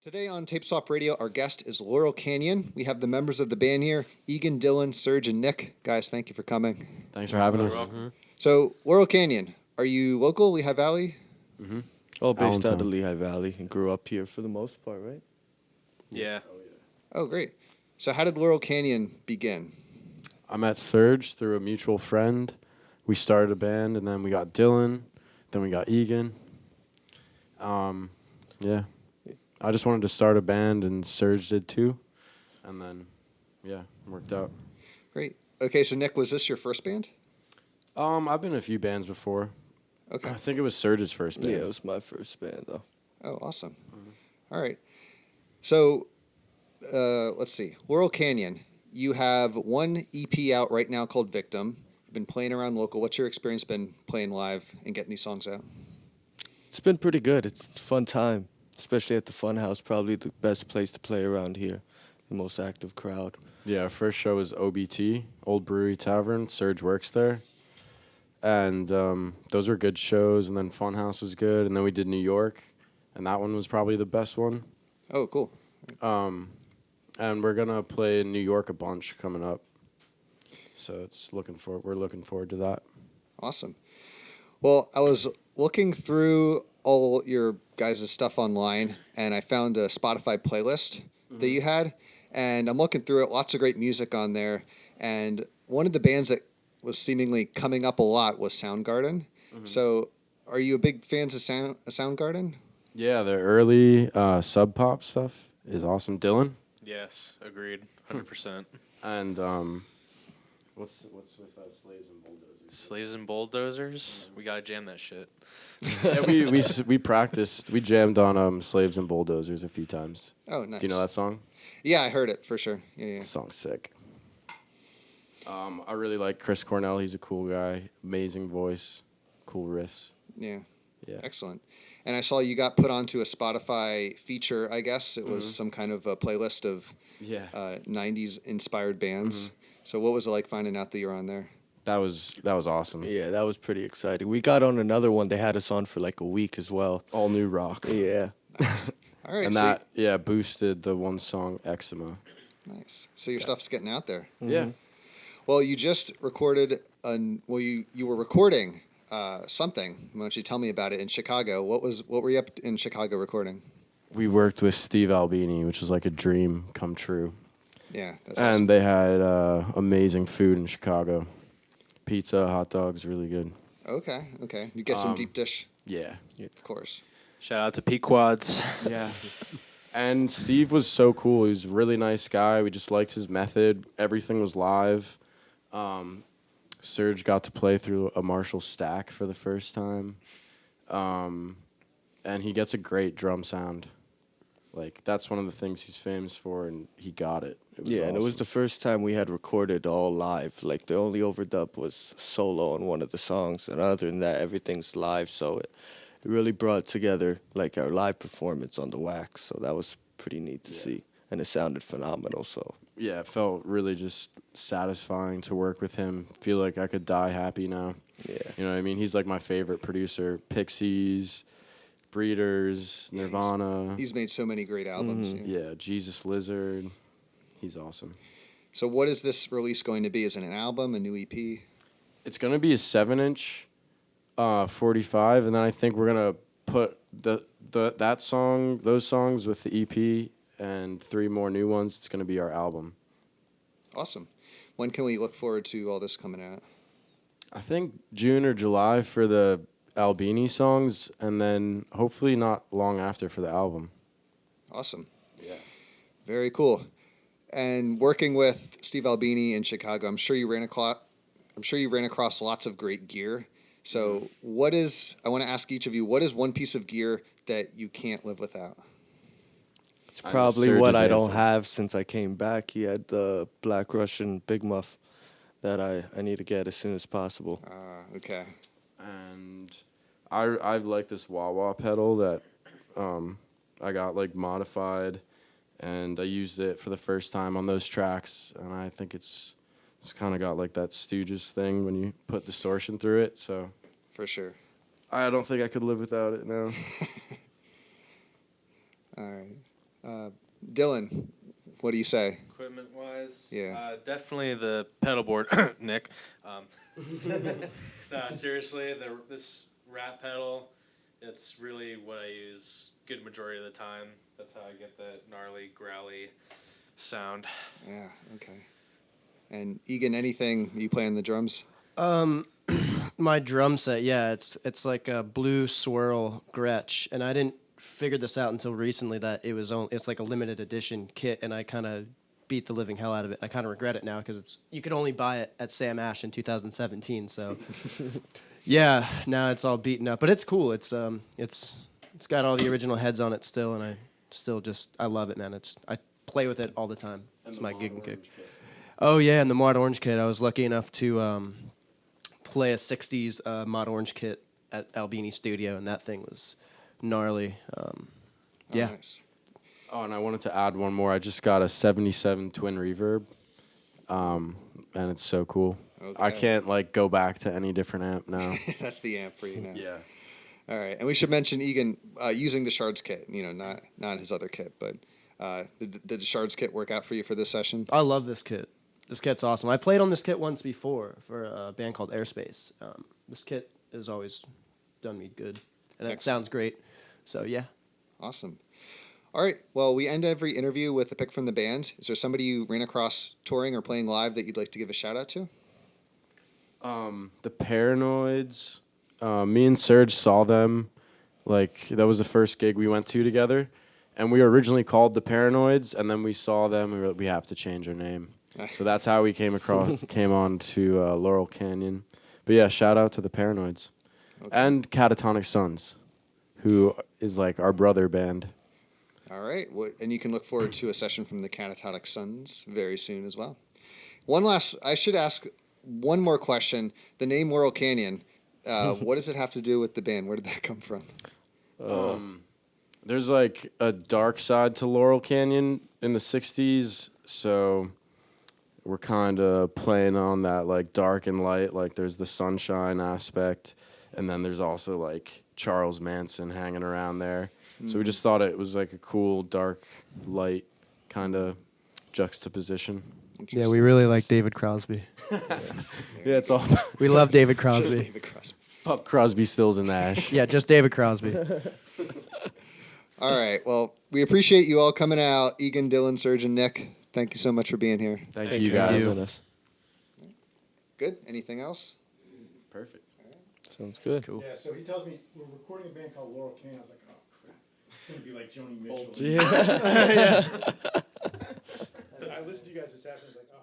Today on Tape Swap Radio, our guest is Laurel Canyon. We have the members of the band here, Egan, Dylan, Serge, and Nick. Guys, thank you for coming. Thanks for having us. Welcome. So, Laurel Canyon, are you local, Lehigh Valley? Mm-hmm. All based out Allentown. of Lehigh Valley and grew up here for the most part, right? Yeah. Oh, great. So how did Laurel Canyon begin? I met Serge through a mutual friend. We started a band, and then we got Dylan. Then we got Egan. Yeah. I just wanted to start a band, and Serge did too. And then, yeah, it worked out. Great. Okay, so Nick, was this your first band? I've been in a few bands before. Okay. I think it was Serge's first band. Yeah, it was my first band, though. Oh, awesome. All right. So, let's see. Laurel Canyon, you have one EP out right now called Victim. You've been playing around local. What's your experience been playing live and getting these songs out? It's been pretty good. It's a fun time, especially at the Fun House, probably the best place to play around here, the most active crowd. Yeah, our first show was OBT, Old Brewery Tavern. Serge works there. And those were good shows, and then Funhouse was good, and then we did New York, and that one was probably the best one. Oh, cool. And we're gonna play in New York a bunch coming up, so we're looking forward to that. Awesome. Well, I was looking through all your guys' stuff online, and I found a Spotify playlist that you had, and I'm looking through it. Lots of great music on there, and one of the bands that was seemingly coming up a lot was Soundgarden. So, are you a big fans of Soundgarden? Yeah, the early sub pop stuff is awesome. Dylan Yes. Agreed. 100%. and what's with Slaves and Bulldozers? Slaves and bulldozers. We gotta jam that shit. Yeah, we practiced. We jammed on Slaves and Bulldozers a few times. Oh, nice. Do you know that song? Yeah, I heard it for sure. Yeah. That song's sick. I really like Chris Cornell. He's a cool guy. Amazing voice. Cool riffs. Yeah. Yeah. Excellent. And I saw you got put onto a Spotify feature, I guess. It was some kind of a playlist of Yeah. 90s inspired bands. So what was it like finding out that you're on there? That was awesome. Yeah, that was pretty exciting. We got on another one. They had us on for like a week as well. All new rock. Yeah. Nice. All right. And so that boosted the one song Eczema. nice. So your stuff's getting out there. Yeah. Well, you just recorded you were recording something. Why don't you tell me about it in Chicago? What were you up in Chicago recording? We worked with Steve Albini, which was like a dream come true. Yeah, that's And awesome. they had amazing food in Chicago. Pizza, hot dogs, really good. Okay. You get some deep dish, Yeah. of course. Shout out to Pequods. Yeah. And Steve was so cool. He was a really nice guy. We just liked his method. Everything was live. Serge got to play through a Marshall stack for the first time. And he gets a great drum sound. Like, that's one of the things he's famous for, and he got it. Yeah, and it was the first time we had recorded all live. Like, the only overdub was solo on one of the songs, and other than that, everything's live, so it really brought together, like, our live performance on the wax, so that was pretty neat to see, and it sounded phenomenal, so. Yeah, it felt really just satisfying to work with him. Feel like I could die happy now. Yeah. You know what I mean? He's like my favorite producer. Pixies, Breeders, Yeah, Nirvana. He's made so many great albums. Yeah. Yeah, Jesus Lizard. He's awesome. So what is this release going to be? Is it an album, a new EP? It's going to be a 7-inch 45, and then I think we're going to put those songs with the EP and 3 more new ones. It's going to be our album. Awesome. When can we look forward to all this coming out? I think June or July for the Albini songs, and then hopefully not long after for the album. Awesome. Yeah. Very cool. And working with Steve Albini in Chicago, I'm sure you ran across lots of great gear. So I want to ask each of you, what is one piece of gear that you can't live without? It's I know probably Serge's what I don't answer. have since I came back. He had the Black Russian Big Muff that I need to get as soon as possible. Okay. And I like this wah-wah pedal that I got like modified, and I used it for the first time on those tracks, and I think it's kind of got like that Stooges thing when you put distortion through it, so For sure. I don't think I could live without it now. All right. Dylan, what do you say? Equipment wise, Yeah. definitely the pedal board, Nick. No, seriously, this rat pedal, it's really what I use good majority of the time. That's how I get that gnarly, growly sound. Yeah. Okay. And Egan, anything you play on the drums? My drum set, yeah, it's like a blue swirl Gretsch, and I didn't figure this out until recently that it's like a limited edition kit, and I kind of beat the living hell out of it. I kind of regret it now because you could only buy it at Sam Ash in 2017. So yeah, now it's all beaten up, but it's cool. It's got all the original heads on it still, and I love it, man. I play with it all the time. It's my gig and kick. Oh yeah, and the Mod Orange kit. I was lucky enough to play a '60s Mod Orange kit at Albini Studio, and that thing was gnarly. Yeah. Nice. Oh, and I wanted to add one more. I just got a 77 twin reverb, and it's so cool. I Okay. can't like go back to any different amp now. That's the amp for you now. Yeah. All right, and we should mention Egan using the Shards kit. Not his other kit, but did the Shards kit work out for you for this session? I love this kit. This kit's awesome. I played on this kit once before for a band called Airspace. This kit has always done me good, and it Excellent. sounds great. So yeah. Awesome. All right. Well, we end every interview with a pick from the band. Is there somebody you ran across touring or playing live that you'd like to give a shout out to? The Paranoids. Me and Serge saw them. Like that was the first gig we went to together, and we were originally called the Paranoids, and then we saw them. And we have to change our name. So that's how we came on to Laurel Canyon. But yeah, shout out to the Paranoids and Catatonic Sons, who is like our brother band. All right. Well, and you can look forward to a session from the Catatonic Sons very soon as well. I should ask one more question. The name Laurel Canyon, what does it have to do with the band? Where did that come from? There's like a dark side to Laurel Canyon in the 60s, so we're kind of playing on that like dark and light. Like there's the sunshine aspect, and then there's also like Charles Manson hanging around there. So we just thought it was like a cool dark light kind of juxtaposition. Yeah, we really like David Crosby. Yeah, it's all We love David Just Crosby. David Crosby. fuck Crosby, Stills, and Nash. Yeah, just David Crosby. All right. Well, we appreciate you all coming out. Egan, Dylan, Serge, and Nick, thank you so much for being here. Thank Thank you you. guys. Thank Us. Good. Anything else? Perfect. Sounds good. Cool. Yeah, so he tells me we're recording a band called Laurel Canyon. I was like, oh crap, it's gonna be like Joni Mitchell. Yeah. And I listened to you guys this afternoon. I was like, oh.